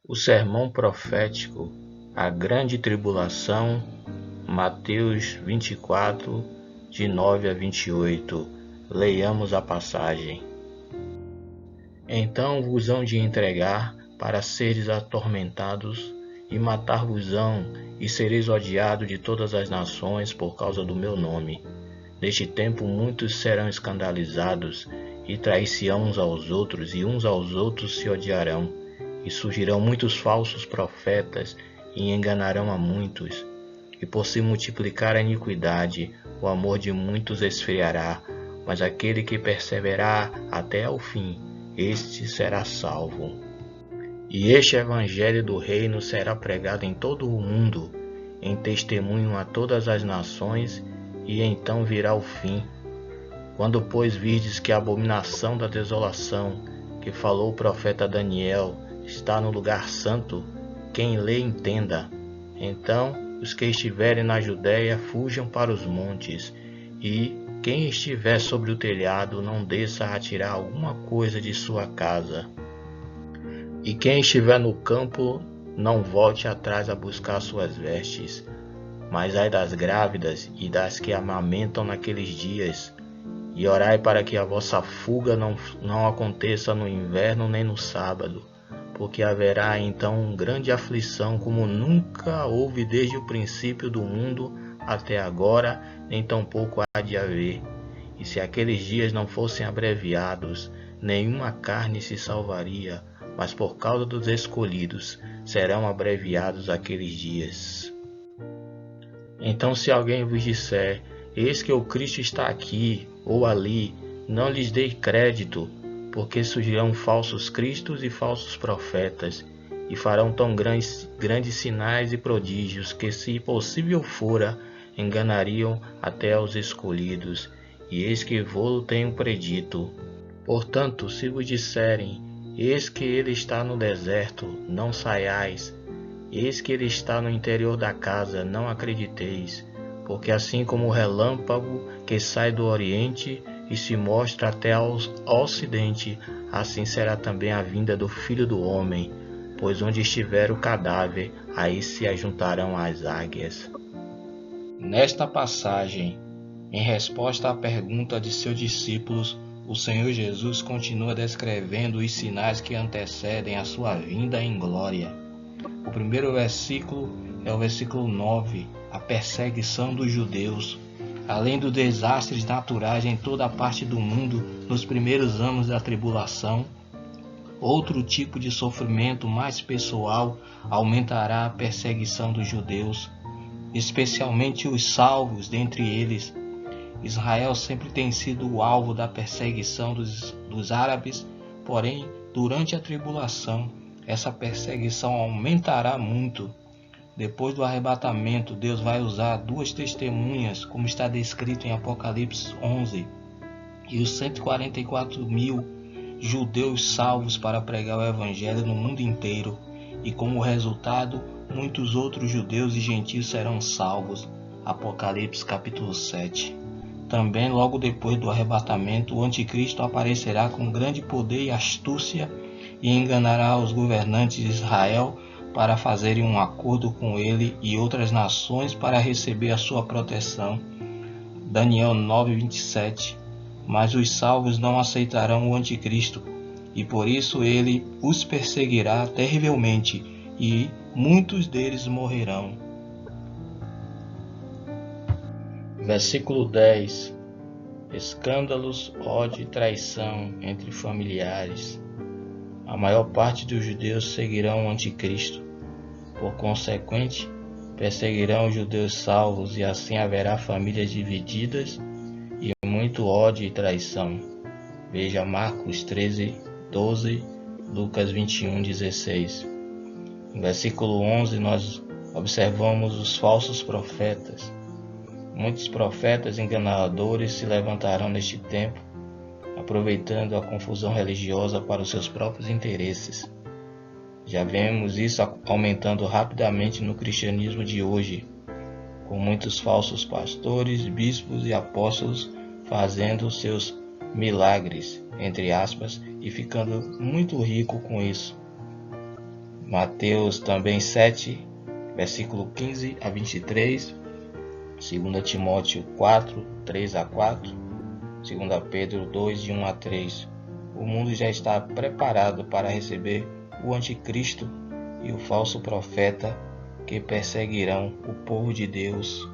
O sermão profético, a grande tribulação, Mateus 24, de 9 a 28. Leiamos a passagem. Então vos hão de entregar para seres atormentados, e matar-vos-ão, e sereis odiados de todas as nações por causa do meu nome. Neste tempo muitos serão escandalizados, e trair-se-ão uns aos outros, e uns aos outros se odiarão. E surgirão muitos falsos profetas, e enganarão a muitos. E por se multiplicar a iniquidade, o amor de muitos esfriará, mas aquele que perseverar até o fim, este será salvo. E este evangelho do reino será pregado em todo o mundo, em testemunho a todas as nações, e então virá o fim. Quando, pois, virdes que a abominação da desolação, que falou o profeta Daniel, está no lugar santo, quem lê entenda. Então os que estiverem na Judéia fujam para os montes, e quem estiver sobre o telhado não desça a tirar alguma coisa de sua casa. E quem estiver no campo não volte atrás a buscar suas vestes. Mas ai das grávidas e das que amamentam naqueles dias, e orai para que a vossa fuga não aconteça no inverno nem no sábado, porque haverá então grande aflição como nunca houve desde o princípio do mundo até agora, nem tampouco há de haver. E se aqueles dias não fossem abreviados, nenhuma carne se salvaria, mas por causa dos escolhidos serão abreviados aqueles dias. Então se alguém vos disser, eis que o Cristo está aqui ou ali, não lhes dê crédito, porque surgirão falsos cristos e falsos profetas, e farão tão grandes sinais e prodígios, que se possível fora, enganariam até os escolhidos. E eis que vô-lo tenho predito. Portanto, se vos disserem, eis que ele está no deserto, não saiais, eis que ele está no interior da casa, não acrediteis, porque assim como o relâmpago que sai do oriente e se mostra até ao ocidente, assim será também a vinda do Filho do Homem, pois onde estiver o cadáver, aí se ajuntarão as águias. Nesta passagem, em resposta à pergunta de seus discípulos, o Senhor Jesus continua descrevendo os sinais que antecedem a sua vinda em glória. O primeiro versículo é o versículo 9, a perseguição dos judeus. Além dos desastres naturais em toda a parte do mundo nos primeiros anos da tribulação, outro tipo de sofrimento mais pessoal aumentará a perseguição dos judeus, especialmente os salvos dentre eles. Israel sempre tem sido o alvo da perseguição dos árabes, porém, durante a tribulação, essa perseguição aumentará muito. Depois do arrebatamento, Deus vai usar duas testemunhas, como está descrito em Apocalipse 11, e os 144.000 judeus salvos para pregar o evangelho no mundo inteiro, e como resultado, muitos outros judeus e gentios serão salvos. Apocalipse capítulo 7. Também, logo depois do arrebatamento, o anticristo aparecerá com grande poder e astúcia e enganará os governantes de Israel para fazerem um acordo com ele e outras nações para receber a sua proteção. Daniel 9:27. Mas os salvos não aceitarão o anticristo, e por isso ele os perseguirá terrivelmente, e muitos deles morrerão. Versículo 10. Escândalos, ódio e traição entre familiares. A maior parte dos judeus seguirão o anticristo. Por consequente, perseguirão os judeus salvos, e assim haverá famílias divididas e muito ódio e traição. Veja Marcos 13:12, Lucas 21:16. No versículo 11 nós observamos os falsos profetas. Muitos profetas enganadores se levantarão neste tempo, aproveitando a confusão religiosa para os seus próprios interesses. Já vemos isso aumentando rapidamente no cristianismo de hoje, com muitos falsos pastores, bispos e apóstolos fazendo seus milagres, entre aspas, e ficando muito rico com isso. Mateus também 7, versículo 15 a 23, 2 Timóteo 4, 3 a 4, 2 Pedro 2, de 1 a 3. O mundo já está preparado para receber o anticristo e o falso profeta que perseguirão o povo de Deus.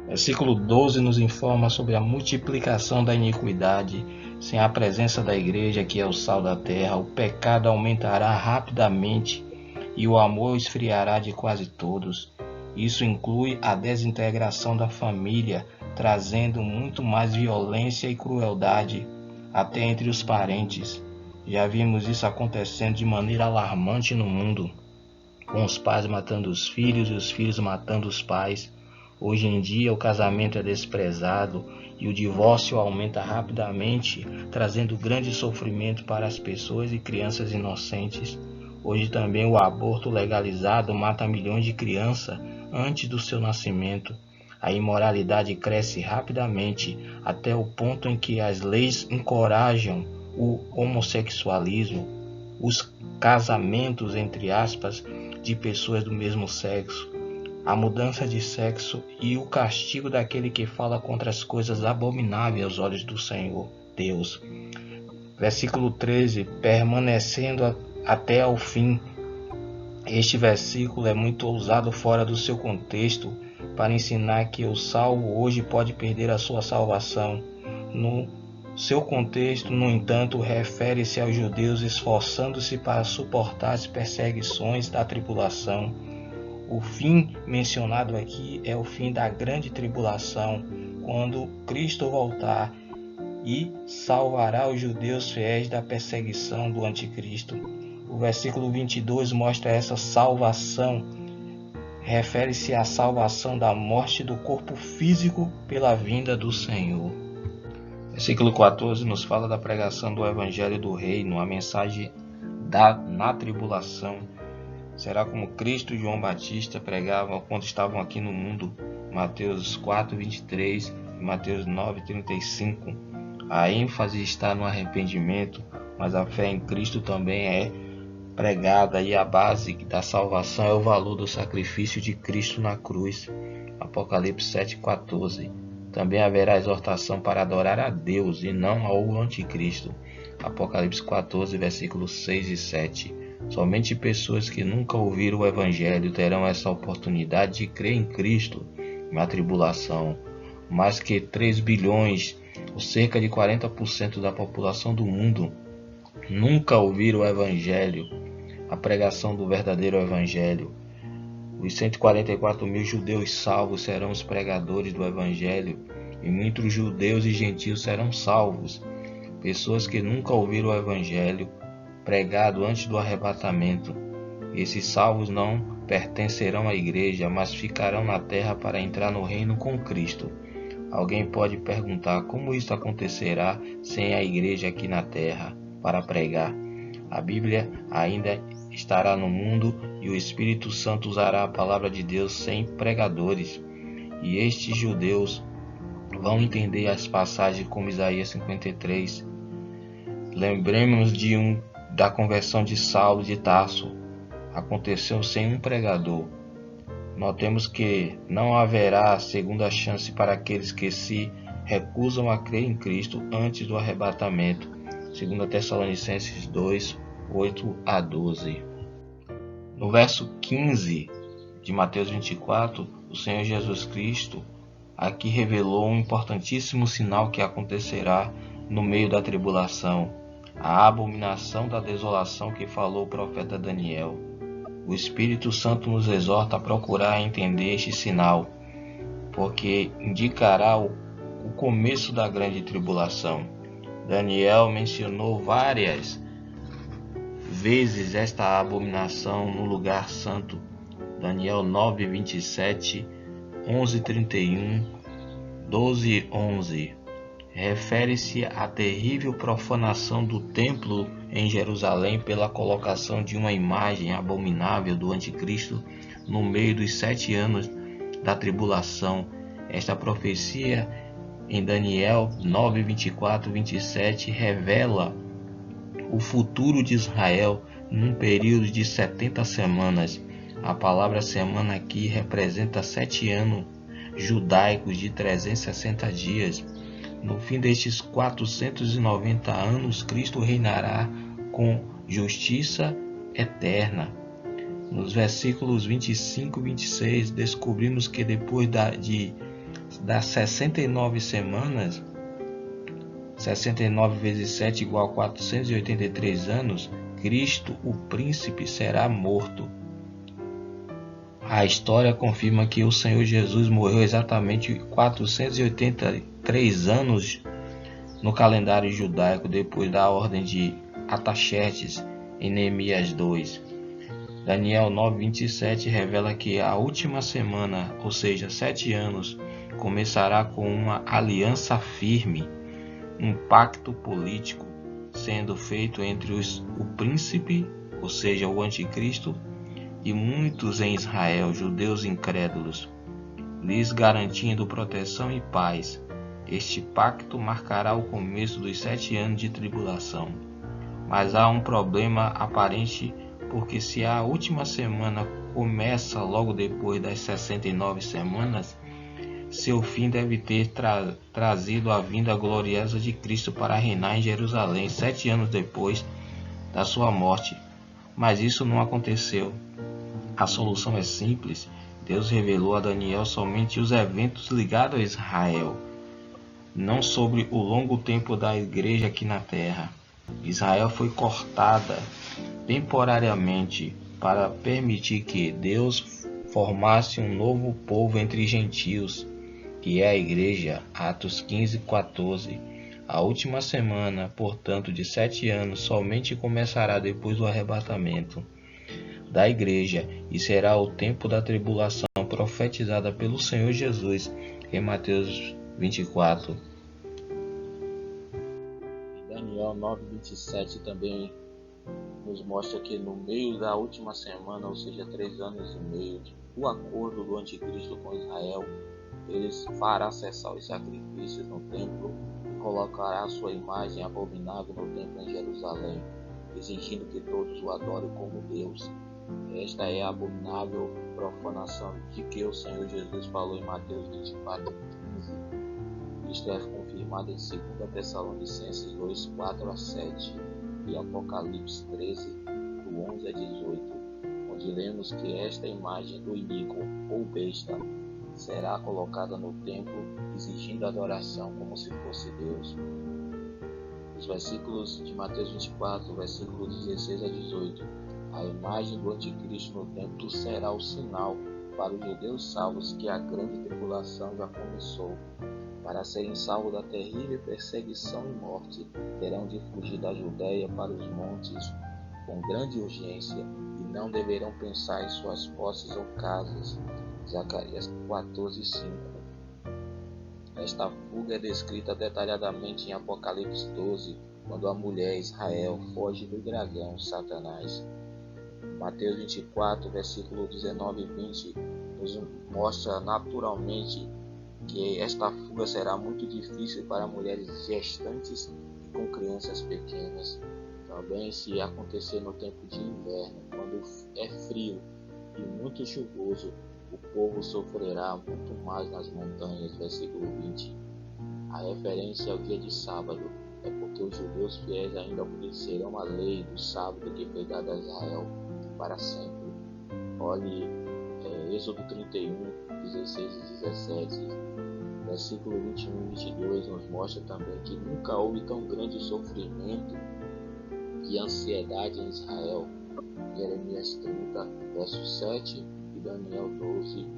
Versículo 12 nos informa sobre a multiplicação da iniquidade. Sem a presença da igreja, que é o sal da terra, o pecado aumentará rapidamente e o amor esfriará de quase todos. Isso inclui a desintegração da família, trazendo muito mais violência e crueldade, até entre os parentes. Já vimos isso acontecendo de maneira alarmante no mundo, com os pais matando os filhos e os filhos matando os pais. Hoje em dia o casamento é desprezado e o divórcio aumenta rapidamente, trazendo grande sofrimento para as pessoas e crianças inocentes. Hoje também o aborto legalizado mata milhões de crianças antes do seu nascimento. A imoralidade cresce rapidamente até o ponto em que as leis encorajam o homossexualismo, os casamentos, entre aspas, de pessoas do mesmo sexo, a mudança de sexo e o castigo daquele que fala contra as coisas abomináveis aos olhos do Senhor Deus. Versículo 13, permanecendo até ao fim. Este versículo é muito usado fora do seu contexto para ensinar que o salvo hoje pode perder a sua salvação. No seu contexto, no entanto, refere-se aos judeus esforçando-se para suportar as perseguições da tribulação. O fim mencionado aqui é o fim da grande tribulação, quando Cristo voltar e salvará os judeus fiéis da perseguição do anticristo. O versículo 22 mostra essa salvação. Refere-se à salvação da morte do corpo físico pela vinda do Senhor. Versículo 14 nos fala da pregação do Evangelho do Reino, a mensagem na tribulação. Será como Cristo e João Batista pregavam quando estavam aqui no mundo. Mateus 4, 23 e Mateus 9, 35. A ênfase está no arrependimento, mas a fé em Cristo também é pregada, e a base da salvação é o valor do sacrifício de Cristo na cruz. Apocalipse 7,14. Também haverá exortação para adorar a Deus e não ao anticristo. Apocalipse 14, versículos 6 e 7. Somente pessoas que nunca ouviram o Evangelho terão essa oportunidade de crer em Cristo na tribulação. Mais que 3 bilhões, ou cerca de 40% da população do mundo, nunca ouviram o Evangelho, a pregação do verdadeiro Evangelho. Os 144 mil judeus salvos serão os pregadores do Evangelho, e muitos judeus e gentios serão salvos. Pessoas que nunca ouviram o Evangelho pregado antes do arrebatamento. Esses salvos não pertencerão à igreja, mas ficarão na terra para entrar no reino com Cristo. Alguém pode perguntar como isso acontecerá sem a igreja aqui na terra para pregar. A Bíblia ainda estará no mundo e o Espírito Santo usará a palavra de Deus sem pregadores. E estes judeus vão entender as passagens como Isaías 53. Lembremos da conversão de Saulo de Tarso. Aconteceu sem um pregador. Notemos que não haverá segunda chance para aqueles que se recusam a crer em Cristo antes do arrebatamento. 2 Tessalonicenses 2, 8 a 12. No verso 15 de Mateus 24, o Senhor Jesus Cristo aqui revelou um importantíssimo sinal que acontecerá no meio da tribulação, a abominação da desolação que falou o profeta Daniel. O Espírito Santo nos exorta a procurar entender este sinal, porque indicará o começo da grande tribulação. Daniel mencionou várias vezes esta abominação no lugar santo. Daniel 9, 27, 11, 31, 12, 11. Refere-se à terrível profanação do templo em Jerusalém pela colocação de uma imagem abominável do anticristo no meio dos 7 anos da tribulação. Esta profecia em Daniel 9, 24, 27 revela o futuro de Israel num período de 70 semanas. A palavra semana aqui representa 7 anos judaicos de 360 dias. No fim destes 490 anos, Cristo reinará com justiça eterna. Nos versículos 25 e 26, descobrimos que depois das 69 semanas, 69 vezes 7 igual a 483 anos, Cristo, o príncipe, será morto. A história confirma que o Senhor Jesus morreu exatamente 483 anos no calendário judaico, depois da ordem de Ataxerxes, em Neemias 2. Daniel 9:27 revela que a última semana, ou seja, 7 anos, começará com uma aliança firme, um pacto político sendo feito entre o príncipe, ou seja, o anticristo, e muitos em Israel, judeus incrédulos, lhes garantindo proteção e paz. Este pacto marcará o começo dos 7 anos de tribulação. Mas há um problema aparente, porque se a última semana começa logo depois das 69 semanas, seu fim deve ter trazido a vinda gloriosa de Cristo para reinar em Jerusalém 7 anos depois da sua morte. Mas isso não aconteceu. A solução é simples. Deus revelou a Daniel somente os eventos ligados a Israel, não sobre o longo tempo da igreja aqui na terra. Israel foi cortada temporariamente para permitir que Deus formasse um novo povo entre gentios, que é a igreja. Atos 15:14. A última semana, portanto, de 7 anos, somente começará depois do arrebatamento da igreja, e será o tempo da tribulação profetizada pelo Senhor Jesus em Mateus 24. Daniel 9:27 também nos mostra que no meio da última semana, ou seja, 3 anos e meio, o acordo do anticristo com Israel, eles fará cessar os sacrifícios no templo e colocará sua imagem abominável no templo em Jerusalém, exigindo que todos o adorem como Deus. Esta é a abominável profanação de que o Senhor Jesus falou em Mateus 24:15. Isto é confirmado em 2 Tessalonicenses 2:4-7 e Apocalipse 13, do 11 a 18, onde lemos que esta imagem do iníquo ou besta será colocada no templo, exigindo adoração como se fosse Deus. Os versículos de Mateus 24, versículos 16 a 18. A imagem do anticristo no templo será o sinal para os judeus salvos que a grande tribulação já começou. Para serem salvos da terrível perseguição e morte, terão de fugir da Judéia para os montes com grande urgência e não deverão pensar em suas posses ou casas. Zacarias 14:5. Esta fuga é descrita detalhadamente em Apocalipse 12, quando a mulher Israel foge do dragão Satanás. Mateus 24, versículo 19 e 20, nos mostra naturalmente que esta fuga será muito difícil para mulheres gestantes e com crianças pequenas. Também, se acontecer no tempo de inverno, quando é frio e muito chuvoso, o povo sofrerá muito mais nas montanhas. Versículo 20. A referência ao dia de sábado é porque os judeus fiéis ainda obedecerão a lei do sábado que foi dada a Israel para sempre. Olhe Êxodo 31, 16 e 17. Versículo 21 e 22 nos mostra também que nunca houve tão grande sofrimento e ansiedade em Israel. Jeremias 30, verso 7 e Daniel 12.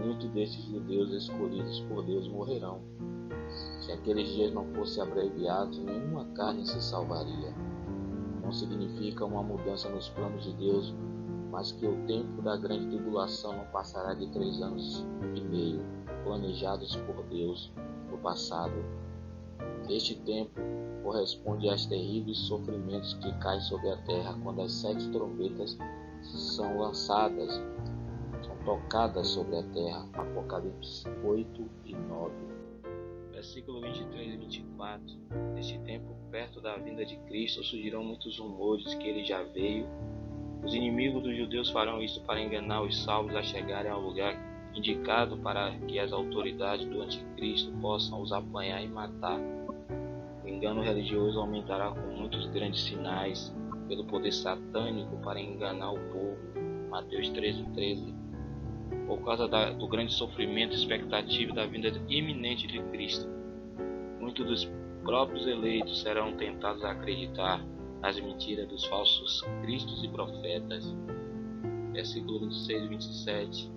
Muitos destes judeus escolhidos por Deus morrerão. Se aqueles dias não fossem abreviados, nenhuma carne se salvaria. Não significa uma mudança nos planos de Deus, mas que o tempo da grande tribulação não passará de 3 anos e meio, planejados por Deus no passado. Este tempo corresponde aos terríveis sofrimentos que caem sobre a terra quando as 7 trombetas são lançadas, são tocadas sobre a terra. Apocalipse 8 e 9. Versículo 23 e 24. Neste tempo, perto da vinda de Cristo, surgirão muitos rumores que ele já veio. Os inimigos dos judeus farão isso para enganar os salvos a chegarem ao lugar indicado para que as autoridades do anticristo possam os apanhar e matar. O engano religioso aumentará com muitos grandes sinais pelo poder satânico para enganar o povo. Mateus 13:13. Por causa do grande sofrimento e expectativa da vinda iminente de Cristo, muitos dos próprios eleitos serão tentados a acreditar nas mentiras dos falsos cristos e profetas. Versículo 26 e 27.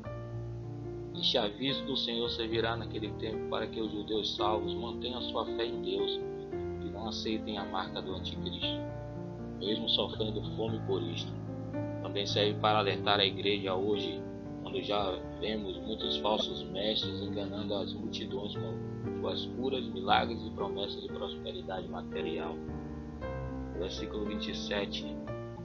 Este aviso do Senhor servirá naquele tempo para que os judeus salvos mantenham sua fé em Deus e não aceitem a marca do anticristo, mesmo sofrendo fome por isto. Também serve para alertar a igreja hoje, quando já vemos muitos falsos mestres enganando as multidões com suas curas, milagres e promessas de prosperidade material. Versículo 27.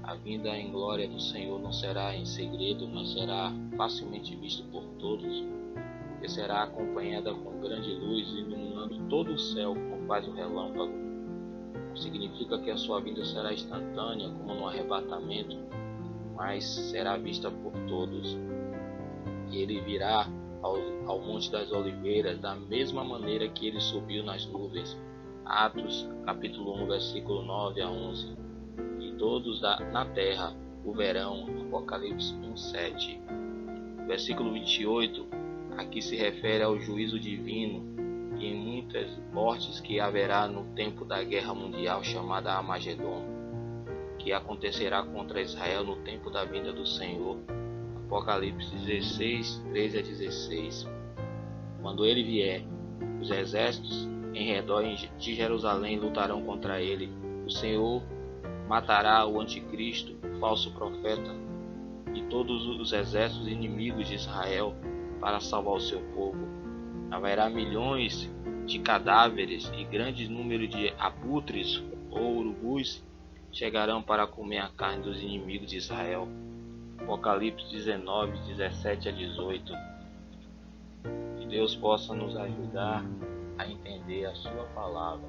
A vinda em glória do Senhor não será em segredo, mas será facilmente visto por todos, e será acompanhada com grande luz, iluminando todo o céu como faz o relâmpago. Significa que a sua vinda será instantânea, como no arrebatamento, mas será vista por todos. E ele virá ao Monte das Oliveiras da mesma maneira que ele subiu nas nuvens. Atos capítulo 1, versículo 9 a 11. E todos na terra o verão. Apocalipse 1:7. Versículo 28. Aqui se refere ao juízo divino e em muitas mortes que haverá no tempo da guerra mundial chamada Armagedon, que acontecerá contra Israel no tempo da vinda do Senhor. Apocalipse 16, 13 a 16. Quando ele vier, os exércitos em redor de Jerusalém lutarão contra ele. O Senhor matará o anticristo, o falso profeta, e todos os exércitos inimigos de Israel para salvar o seu povo. Haverá milhões de cadáveres e grande número de abutres ou urubus chegarão para comer a carne dos inimigos de Israel. Apocalipse 19, 17 a 18. Que Deus possa nos ajudar a entender a sua palavra.